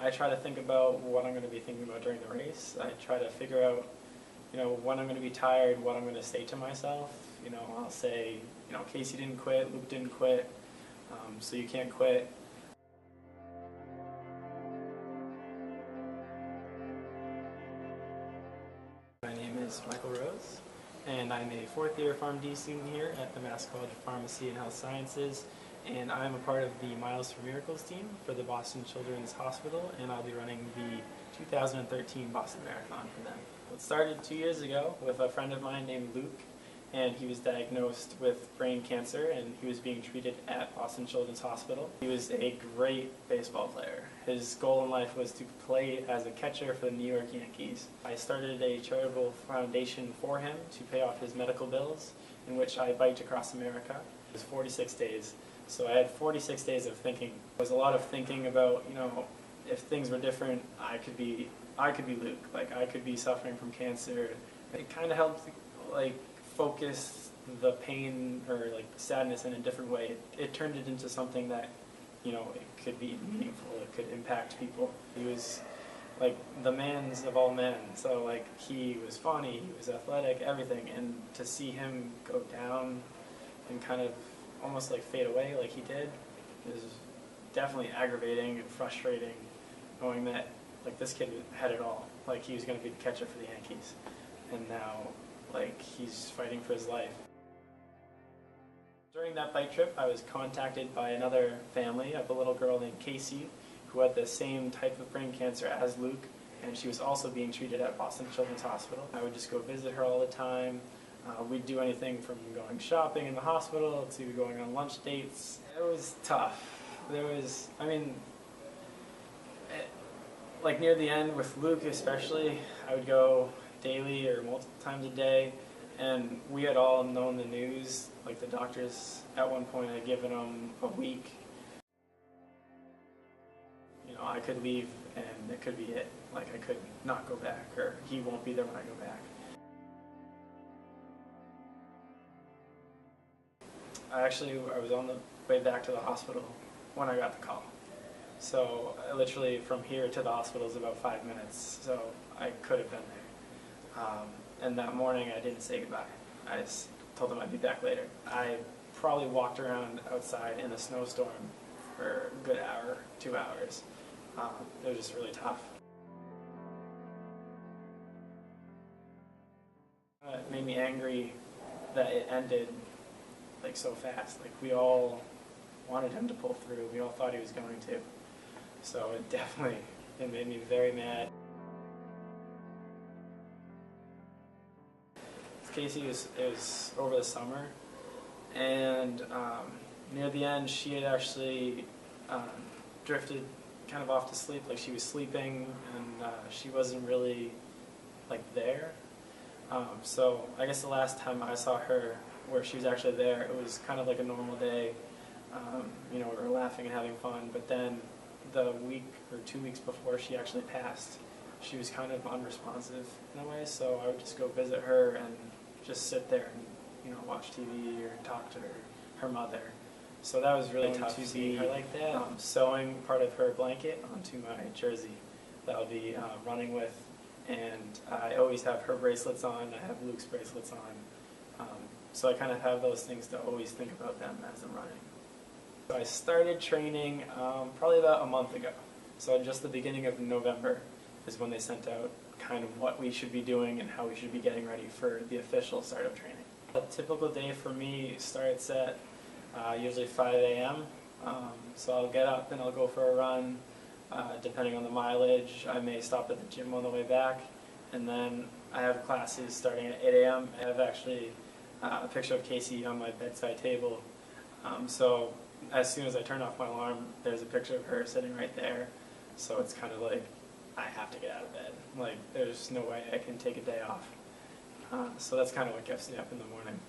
I try to think about what I'm going to be thinking about during the race. I try to figure out, when I'm going to be tired, what I'm going to say to myself. I'll say, Casey didn't quit, Luke didn't quit, so you can't quit. My name is Michael Rose, and I'm a fourth-year PharmD student here at the Mass College of Pharmacy and Health Sciences, and I'm a part of the Miles for Miracles team for the Boston Children's Hospital, and I'll be running the 2013 Boston Marathon for them. It started 2 years ago with a friend of mine named Luke, and he was diagnosed with brain cancer, and he was being treated at Boston Children's Hospital. He was a great baseball player. His goal in life was to play as a catcher for the New York Yankees. I started a charitable foundation for him to pay off his medical bills, in which I biked across America. It was 46 days. So I had 46 days of thinking. There was a lot of thinking about, if things were different, I could be Luke. Like, I could be suffering from cancer. It kind of helped, focus the pain or sadness in a different way. It turned it into something that, it could be meaningful. It could impact people. He was the man's of all men. So he was funny, he was athletic, everything. And to see him go down and kind of almost fade away like he did is definitely aggravating and frustrating, knowing that this kid had it all. He was going to be the catcher for the Yankees, and now he's fighting for his life. During that bike trip, I was contacted by another family of a little girl named Casey who had the same type of brain cancer as Luke, and she was also being treated at Boston Children's Hospital. I would just go visit her all the time. We'd do anything from going shopping in the hospital to going on lunch dates. It was tough. Near the end with Luke especially, I would go daily or multiple times a day, and we had all known the news. The doctors at one point had given him a week. I could leave and it could be it. I could not go back, or he won't be there when I go back. I was on the way back to the hospital when I got the call. So literally from here to the hospital is about 5 minutes, so I could have been there. And that morning I didn't say goodbye. I just told them I'd be back later. I probably walked around outside in a snowstorm for a good hour, 2 hours. It was just really tough. It made me angry that it ended so fast. We all wanted him to pull through. We all thought he was going to. So it made me very mad. Casey it was over the summer, and near the end she had actually drifted kind of off to sleep. She was sleeping, and she wasn't really there. So I guess the last time I saw her where she was actually there, it was kind of like a normal day. We were laughing and having fun, but then the week or 2 weeks before she actually passed, she was kind of unresponsive in a way, so I would just go visit her and just sit there and watch TV or talk to her mother. So that was really tough to see her like that. Sewing part of her blanket onto my jersey that I'll be running with, and I always have her bracelets on, I have Luke's bracelets on. So I kind of have those things to always think about them as I'm running. So I started training probably about a month ago. So just the beginning of November is when they sent out kind of what we should be doing and how we should be getting ready for the official start of training. A typical day for me starts at usually 5 a.m. So I'll get up and I'll go for a run. Depending on the mileage, I may stop at the gym on the way back, and then I have classes starting at 8 a.m. I have actually a picture of Casey on my bedside table. So as soon as I turn off my alarm, there's a picture of her sitting right there. So it's kind of I have to get out of bed. There's no way I can take a day off. So that's kind of what gets me up in the morning.